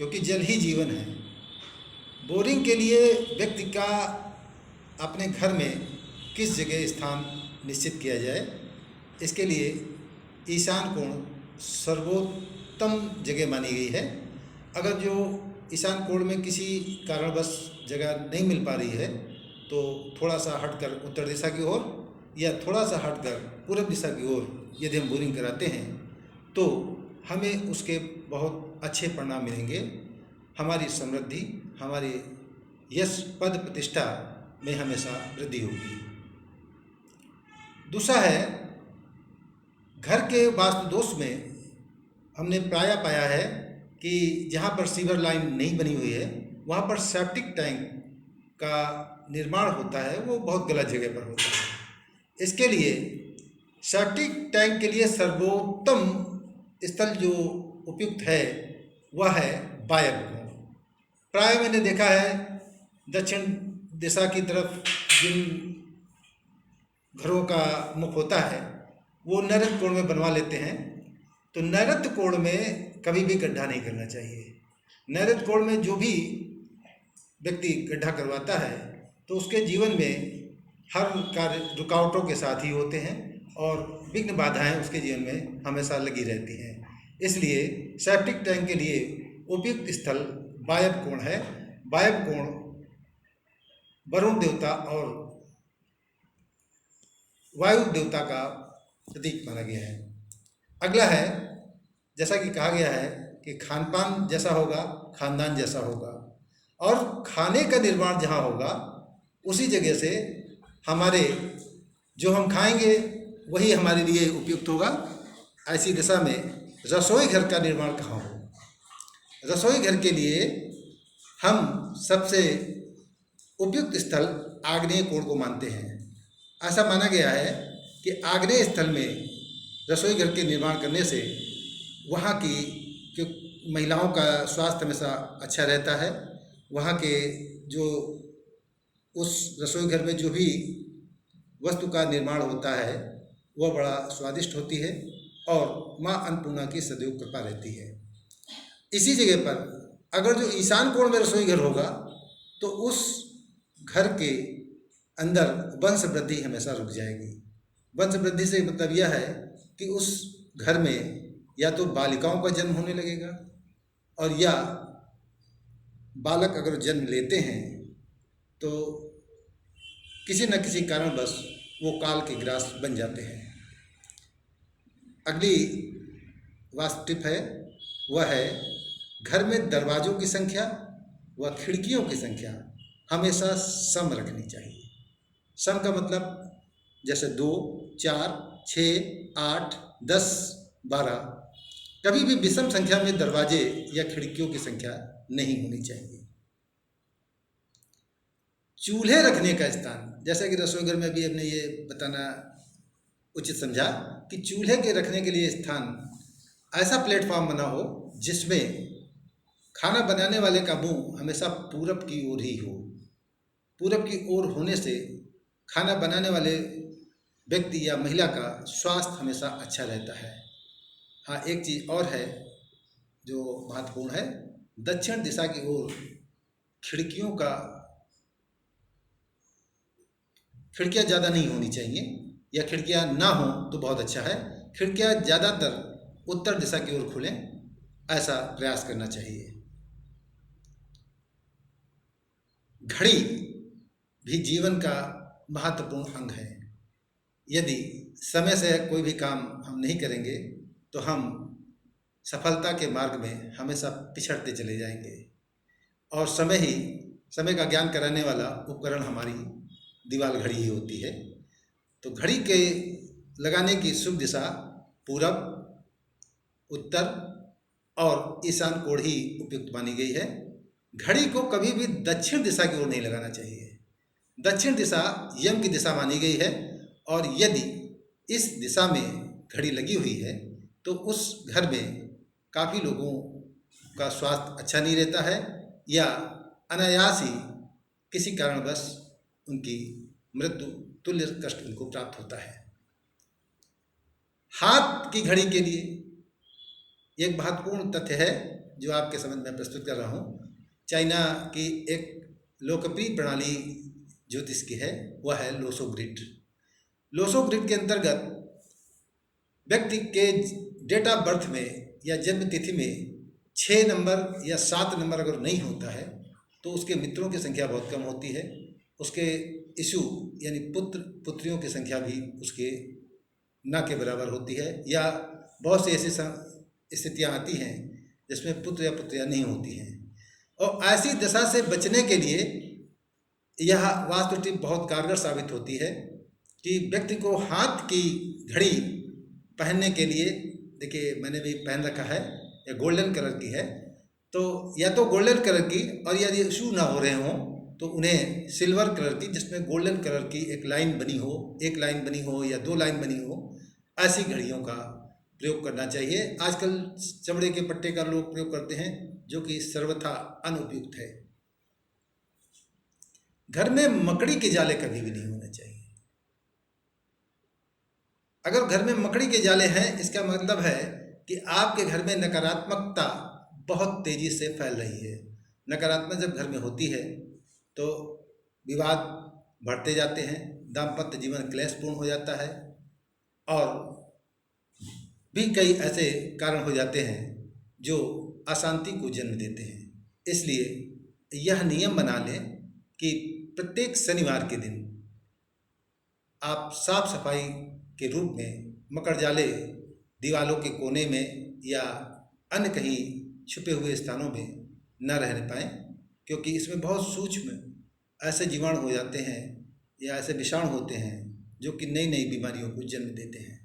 क्योंकि जल ही जीवन है। बोरिंग के लिए व्यक्ति का अपने घर में किस जगह स्थान निश्चित किया जाए, इसके लिए ईशान कोण सर्वोत्तम जगह मानी गई है। अगर जो ईशान कोण में किसी कारणवश जगह नहीं मिल पा रही है तो थोड़ा सा हटकर उत्तर दिशा की ओर या थोड़ा सा हटकर पूर्व दिशा की ओर यदि हम बोरिंग कराते हैं तो हमें उसके बहुत अच्छे परिणाम मिलेंगे। हमारी समृद्धि, हमारे यश, पद, प्रतिष्ठा में हमेशा वृद्धि होगी। दूसरा है, घर के वास्तु दोष में हमने प्रायः पाया है कि जहाँ पर सीवर लाइन नहीं बनी हुई है वहाँ पर सेप्टिक टैंक का निर्माण होता है, वो बहुत गलत जगह पर होता है। इसके लिए सेप्टिक टैंक के लिए सर्वोत्तम स्थल जो उपयुक्त है वह है वायव्य कोण। प्राय मैंने देखा है दक्षिण दिशा की तरफ जिन घरों का मुख होता है वो नैऋत्य कोण में बनवा लेते हैं। तो नैऋत्य कोण में कभी भी गड्ढा नहीं करना चाहिए। नैऋत्य कोण में जो भी व्यक्ति गड्ढा करवाता है तो उसके जीवन में हर कार्य रुकावटों के साथ ही होते हैं और विघ्न बाधाएं उसके जीवन में हमेशा लगी रहती हैं। इसलिए सेप्टिक टैंक के लिए उपयुक्त स्थल वायव्य कोण है। वायव्य कोण वरुण देवता और वायु देवता का प्रतीक माना गया है। अगला है, जैसा कि कहा गया है कि खान पान जैसा होगा खानदान जैसा होगा, और खाने का निर्माण जहाँ होगा उसी जगह से हमारे जो हम खाएंगे वही हमारे लिए उपयुक्त होगा। ऐसी दिशा में रसोई घर का निर्माण कहाँ हो? रसोई घर के लिए हम सबसे उपयुक्त स्थल आग्नेय कोण को मानते हैं। ऐसा माना गया है कि आग्नेय स्थल में रसोई घर के निर्माण करने से वहाँ की जो महिलाओं का स्वास्थ्य हमेशा अच्छा रहता है। वहाँ के जो उस रसोई घर में जो भी वस्तु का निर्माण होता है वह बड़ा स्वादिष्ट होती है और माँ अन्नपूर्णा की सदैव कृपा रहती है। इसी जगह पर अगर जो ईशान कोण में रसोई घर होगा तो उस घर के अंदर वंश वृद्धि हमेशा रुक जाएगी। वंश वृद्धि से मतलब यह है कि उस घर में या तो बालिकाओं का जन्म होने लगेगा और या बालक अगर जन्म लेते हैं तो किसी न किसी कारणवश वो काल के ग्रास बन जाते हैं। अगली वास्तु टिप है, वह है घर में दरवाज़ों की संख्या व खिड़कियों की संख्या हमेशा सम रखनी चाहिए। सम का मतलब जैसे 2, 4, 6, 8, 10, 12। कभी भी विषम संख्या में दरवाजे या खिड़कियों की संख्या नहीं होनी चाहिए। चूल्हे रखने का स्थान, जैसा कि रसोई घर में भी हमने ये बताना उचित समझा कि चूल्हे के रखने के लिए स्थान ऐसा प्लेटफॉर्म बना हो जिसमें खाना बनाने वाले का मुंह हमेशा पूरब की ओर ही हो। पूरब की ओर होने से खाना बनाने वाले व्यक्ति या महिला का स्वास्थ्य हमेशा अच्छा रहता है। हाँ, एक चीज़ और है जो महत्वपूर्ण है, दक्षिण दिशा की ओर खिड़कियाँ ज़्यादा नहीं होनी चाहिए, या खिड़कियाँ ना हो तो बहुत अच्छा है। खिड़कियाँ ज़्यादातर उत्तर दिशा की ओर खुलें, ऐसा प्रयास करना चाहिए। घड़ी भी जीवन का महत्वपूर्ण अंग है। यदि समय से कोई भी काम हम नहीं करेंगे तो हम सफलता के मार्ग में हमेशा पिछड़ते चले जाएंगे। और समय का ज्ञान कराने वाला उपकरण हमारी दीवार घड़ी ही होती है। तो घड़ी के लगाने की शुभ दिशा पूरब, उत्तर और ईशान कोण ही उपयुक्त मानी गई है। घड़ी को कभी भी दक्षिण दिशा की ओर नहीं लगाना चाहिए। दक्षिण दिशा यम की दिशा मानी गई है और यदि इस दिशा में घड़ी लगी हुई है तो उस घर में काफ़ी लोगों का स्वास्थ्य अच्छा नहीं रहता है या अनायास ही किसी कारणवश उनकी मृत्यु तुल्य कष्ट उनको प्राप्त होता है। हाथ की घड़ी के लिए एक महत्वपूर्ण तथ्य है, जो आपके समझ में प्रस्तुत कर रहा हूँ, चाइना की एक लोकप्रिय प्रणाली ज्योतिष की है, वह है लोसो ग्रिड। लोसो ग्रिड के अंतर्गत व्यक्ति के डेट ऑफ बर्थ में या जन्म तिथि में 6 नंबर या 7 नंबर अगर नहीं होता है तो उसके मित्रों की संख्या बहुत कम होती है। उसके इशू यानी पुत्र पुत्रियों की संख्या भी उसके ना के बराबर होती है, या बहुत सी ऐसी स्थितियाँ आती हैं जिसमें पुत्र या पुत्रियाँ नहीं होती हैं। और ऐसी दशा से बचने के लिए यह वास्तु टिप बहुत कारगर साबित होती है कि व्यक्ति को हाथ की घड़ी पहनने के लिए, देखिए मैंने भी पहन रखा है, यह गोल्डन कलर की है, तो या तो गोल्डन कलर की, और यदि इशू ना हो रहे हों तो उन्हें सिल्वर कलर की जिसमें गोल्डन कलर की एक लाइन बनी हो, एक लाइन बनी हो या 2 लाइन बनी हो, ऐसी घड़ियों का प्रयोग करना चाहिए। आजकल चमड़े के पट्टे का लोग प्रयोग करते हैं जो कि सर्वथा अनुपयुक्त है। घर में मकड़ी के जाले कभी भी नहीं होने चाहिए। अगर घर में मकड़ी के जाले हैं, इसका मतलब है कि आपके घर में नकारात्मकता बहुत तेजी से फैल रही है। नकारात्मक जब घर में होती है तो विवाद बढ़ते जाते हैं, दाम्पत्य जीवन क्लेशपूर्ण हो जाता है, और भी कई ऐसे कारण हो जाते हैं जो अशांति को जन्म देते हैं। इसलिए यह नियम बना लें कि प्रत्येक शनिवार के दिन आप साफ सफाई के रूप में मकर जाले दीवालों के कोने में या अन्य कहीं छुपे हुए स्थानों में न रहने पाएँ, क्योंकि इसमें बहुत सूक्ष्म ऐसे जीवाणु हो जाते हैं या ऐसे विषाणु होते हैं जो कि नई नई बीमारियों को जन्म देते हैं।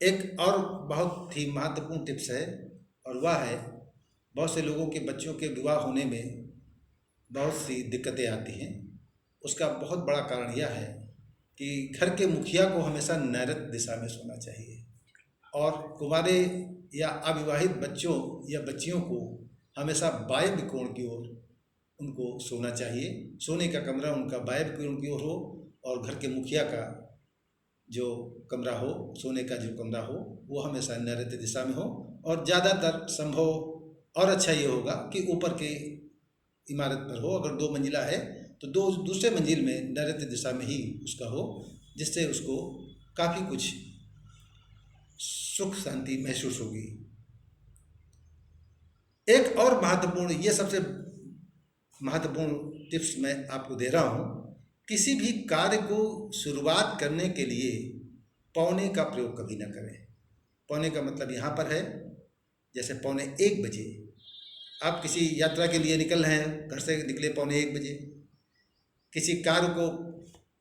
एक और बहुत ही महत्वपूर्ण टिप्स है, और वह है बहुत से लोगों के बच्चों के विवाह होने में बहुत सी दिक्कतें आती हैं। उसका बहुत बड़ा कारण यह है कि घर के मुखिया को हमेशा नैऋत्य दिशा में सोना चाहिए, और कुंवारे या अविवाहित बच्चों या बच्चियों को हमेशा वायव्य कोण की ओर उनको सोना चाहिए। सोने का कमरा उनका वायव्य कोण की ओर हो, और घर के मुखिया का जो कमरा हो, सोने का जो कमरा हो, वो हमेशा नैऋत्य दिशा में हो। और ज़्यादातर संभव और अच्छा ये होगा कि ऊपर के इमारत पर हो। अगर 2 मंजिला है तो दूसरे मंजिल में नैऋत्य दिशा में ही उसका हो, जिससे उसको काफ़ी कुछ सुख शांति महसूस होगी। एक और महत्वपूर्ण, ये सबसे महत्वपूर्ण टिप्स मैं आपको दे रहा हूँ। किसी भी कार्य को शुरुआत करने के लिए पौने का प्रयोग कभी ना करें। पौने का मतलब यहाँ पर है, जैसे 1:45 आप किसी यात्रा के लिए निकल रहे हैं, घर से निकले 1:45, किसी कार्य को,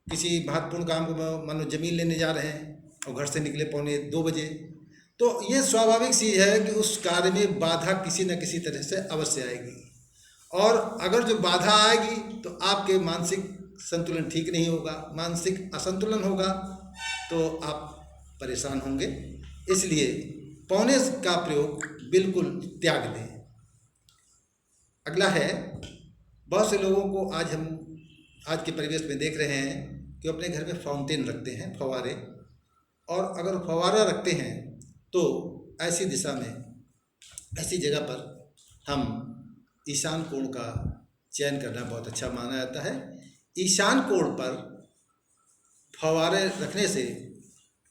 किसी महत्वपूर्ण काम को, मानो जमीन लेने जा रहे हैं और घर से निकले 1:45, तो ये स्वाभाविक चीज़ है कि उस कार्य में बाधा किसी न किसी तरह से अवश्य आएगी। और अगर जो बाधा आएगी तो आपके मानसिक संतुलन ठीक नहीं होगा, मानसिक असंतुलन होगा, तो आप परेशान होंगे। इसलिए पौने का प्रयोग बिल्कुल त्याग दें। अगला है, बहुत से लोगों को आज के परिवेश में देख रहे हैं कि अपने घर में फाउंटेन रखते हैं, फव्वारे, और अगर फव्वारा रखते हैं तो ऐसी दिशा में, ऐसी जगह पर हम ईशान कोण का चयन करना बहुत अच्छा माना जाता है। ईशान कोण पर फव्वारे रखने से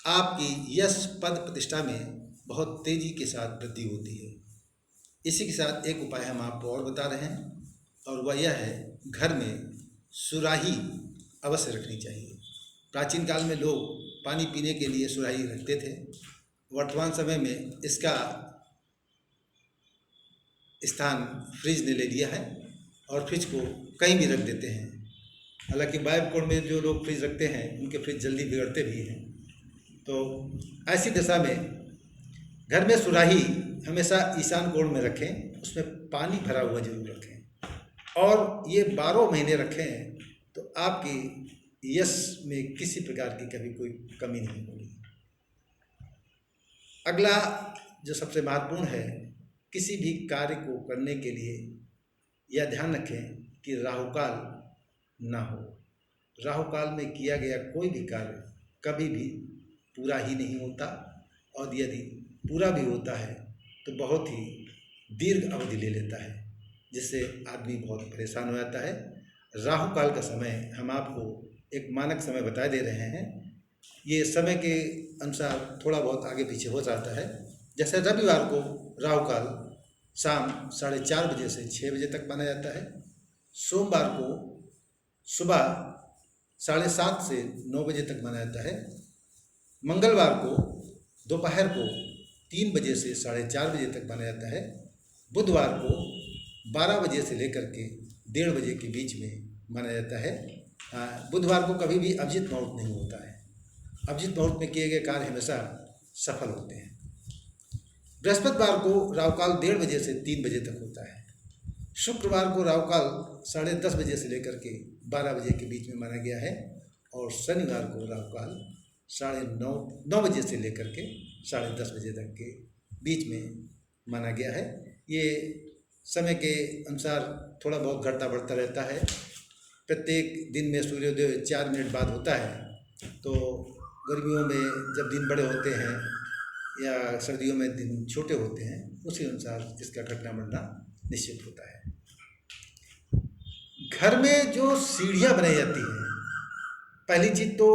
आपकी यश पद प्रतिष्ठा में बहुत तेज़ी के साथ वृद्धि होती है। इसी के साथ एक उपाय हम आपको और बता रहे हैं, और वह यह है, घर में सुराही अवश्य रखनी चाहिए। प्राचीन काल में लोग पानी पीने के लिए सुराही रखते थे। वर्तमान समय में इसका स्थान फ्रिज ने ले लिया है, और फ्रिज को कहीं भी रख देते हैं। हालांकि वायव्य कोण में जो लोग फ्रिज रखते हैं उनके फ्रिज जल्दी बिगड़ते भी हैं। तो ऐसी दशा में घर में सुराही हमेशा ईशान कोण में रखें, उसमें पानी भरा हुआ जरूर रखें, और ये 12 महीने रखें तो आपकी यश में किसी प्रकार की कभी कोई कमी नहीं होगी। अगला जो सबसे महत्वपूर्ण है, किसी भी कार्य को करने के लिए यह ध्यान रखें कि राहुकाल ना हो। राहुकाल में किया गया कोई भी कार्य कभी भी पूरा ही नहीं होता, और यदि पूरा भी होता है तो बहुत ही दीर्घ अवधि ले लेता है, जिससे आदमी बहुत परेशान हो जाता है। राहु काल का समय हम आपको एक मानक समय बता दे रहे हैं। ये समय के अनुसार थोड़ा बहुत आगे पीछे हो जाता है। जैसे रविवार को राहु काल शाम 4:30 बजे से 6 बजे तक माना जाता है। सोमवार को सुबह 7:30 से 9 बजे तक माना जाता है। मंगलवार को दोपहर को 3 बजे से 4:30 बजे तक माना जाता है। बुधवार को 12 बजे से लेकर के 1:30 बजे के बीच में माना जाता है। बुधवार को कभी भी अभिजित मुहूर्त नहीं होता है। अभिजित मुहूर्त में किए गए कार्य हमेशा सफल होते हैं। बृहस्पतिवार को राहुकाल 1:30 बजे से 3 बजे तक होता है। शुक्रवार को राहुकाल 10:30 बजे से लेकर के 12 बजे के बीच में माना गया है। और शनिवार को राहुकाल 9:30 बजे से लेकर के 10:30 बजे तक के बीच में माना गया है। ये समय के अनुसार थोड़ा बहुत घटता बढ़ता रहता है। प्रत्येक दिन में सूर्योदय 4 मिनट बाद होता है। तो गर्मियों में जब दिन बड़े होते हैं या सर्दियों में दिन छोटे होते हैं, उसी अनुसार इसका घटना बढ़ना निश्चित होता है। घर में जो सीढ़ियाँ बनाई जाती हैं, पहली चीज़ तो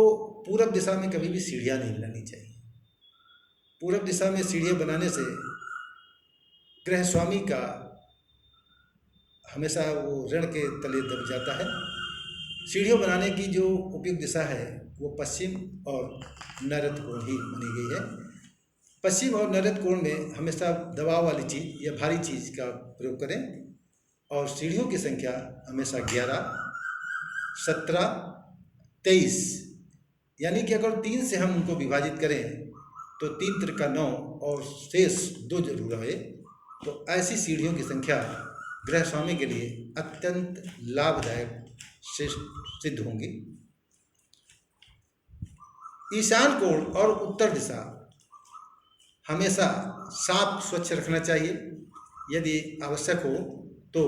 पूरब दिशा में कभी भी सीढ़ियाँ नहीं बनानी चाहिए। पूरब दिशा में सीढ़ियाँ बनाने से गृह स्वामी का हमेशा वो ऋण के तले दब जाता है। सीढ़ियों बनाने की जो उपयुक्त दिशा है वो पश्चिम और नैऋत्य कोण ही बनी गई है। पश्चिम और नैऋत्य कोण में हमेशा दबाव वाली चीज़ या भारी चीज़ का प्रयोग करें। और सीढ़ियों की संख्या हमेशा 11, 17, 23, यानी कि अगर 3 से हम उनको विभाजित करें तो 3 त्रिका 9 और शेष 2 जरूर रहे। तो ऐसी सीढ़ियों की संख्या गृह स्वामी के लिए अत्यंत लाभदायक सिद्ध होंगी। ईशान कोण और उत्तर दिशा हमेशा साफ स्वच्छ रखना चाहिए। यदि आवश्यक हो तो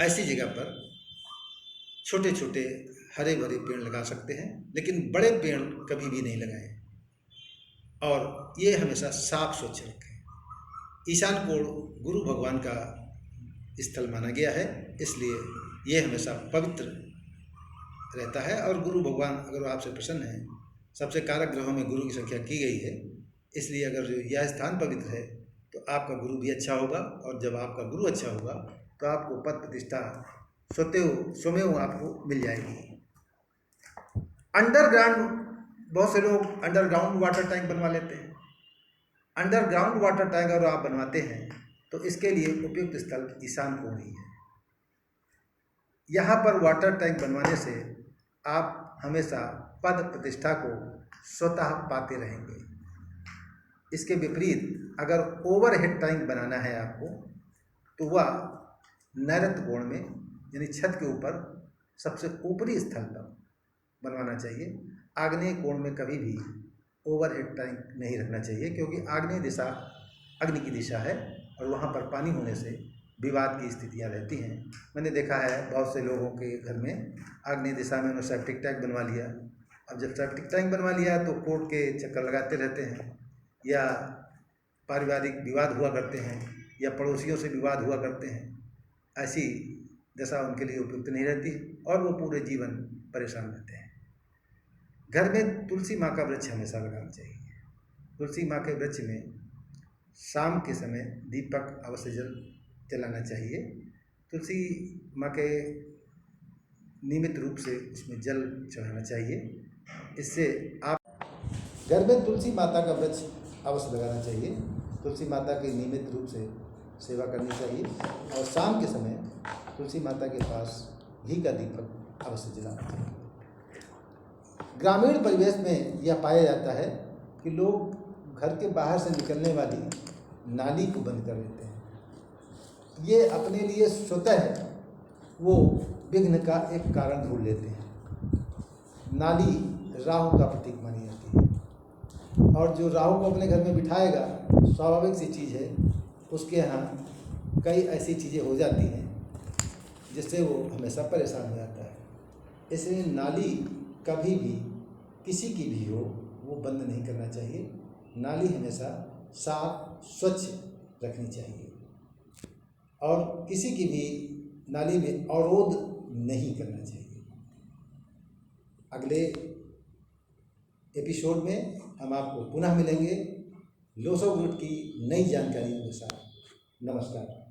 ऐसी जगह पर छोटे छोटे हरे भरे पेड़ लगा सकते हैं, लेकिन बड़े पेड़ कभी भी नहीं लगाएं। और ये हमेशा साफ स्वच्छ रखें। ईशान कोण गुरु भगवान का स्थल माना गया है, इसलिए ये हमेशा पवित्र रहता है। और गुरु भगवान अगर आपसे प्रसन्न हैं, सबसे कारक ग्रहों में गुरु की संख्या की गई है, इसलिए अगर जो यह स्थान पवित्र है तो आपका गुरु भी अच्छा होगा। और जब आपका गुरु अच्छा होगा तो आपको पद प्रतिष्ठा स्वमेव आपको मिल जाएगी। अंडरग्राउंड, बहुत से लोग अंडरग्राउंड वाटर टैंक बनवा लेते हैं। अंडरग्राउंड वाटर टैंक अगर आप बनवाते हैं तो इसके लिए उपयुक्त स्थल ईशान कोण ही है। यहाँ पर वाटर टैंक बनवाने से आप हमेशा पद प्रतिष्ठा को स्वतः पाते रहेंगे। इसके विपरीत अगर ओवरहेड टैंक बनाना है आपको तो वह नैऋत्य कोण में यानी छत के ऊपर सबसे ऊपरी स्थल पर बनवाना चाहिए। आग्नेय कोण में कभी भी ओवरहेड टैंक नहीं रखना चाहिए, क्योंकि आग्नेय दिशा अग्नि की दिशा है और वहाँ पर पानी होने से विवाद की स्थितियाँ रहती हैं। मैंने देखा है बहुत से लोगों के घर में आग्नेय दिशा में उन्होंने सेप्टिक टैंक बनवा लिया। अब जब सेप्टिक टैंक बनवा लिया तो कोर्ट के चक्कर लगाते रहते हैं, या पारिवारिक विवाद हुआ करते हैं, या पड़ोसियों से विवाद हुआ करते हैं। ऐसी दशा उनके लिए उपयुक्त नहीं रहती और वो पूरे जीवन परेशान रहते हैं। घर में तुलसी माँ का वृक्ष हमेशा लगाना चाहिए। तुलसी माँ के वृक्ष में शाम के समय दीपक अवश्य जलाना चाहिए। तुलसी माँ के नियमित रूप से उसमें जल चढ़ाना चाहिए। इससे आप घर में तुलसी माता का वृक्ष अवश्य लगाना चाहिए। तुलसी माता की नियमित रूप से सेवा करनी चाहिए और शाम के समय तुलसी माता के पास घी का दीपक अवश्य जलाना चाहिए। ग्रामीण परिवेश में यह पाया जाता है कि लोग घर के बाहर से निकलने वाली नाली को बंद कर देते हैं। ये अपने लिए स्वतः वो विघ्न का एक कारण ढूंढ लेते हैं। नाली राहु का प्रतीक मानी जाती है और जो राहु को अपने घर में बिठाएगा, स्वाभाविक सी चीज़ है, उसके यहाँ कई ऐसी चीज़ें हो जाती हैं जिससे वो हमेशा परेशान हो जाता है। इसलिए नाली कभी भी किसी की भी हो वो बंद नहीं करना चाहिए। नाली हमेशा साफ स्वच्छ रखनी चाहिए और किसी की भी नाली में अवरोध नहीं करना चाहिए। अगले एपिसोड में हम आपको पुनः मिलेंगे लोसो ग्रुप की नई जानकारियों के साथ। नमस्कार।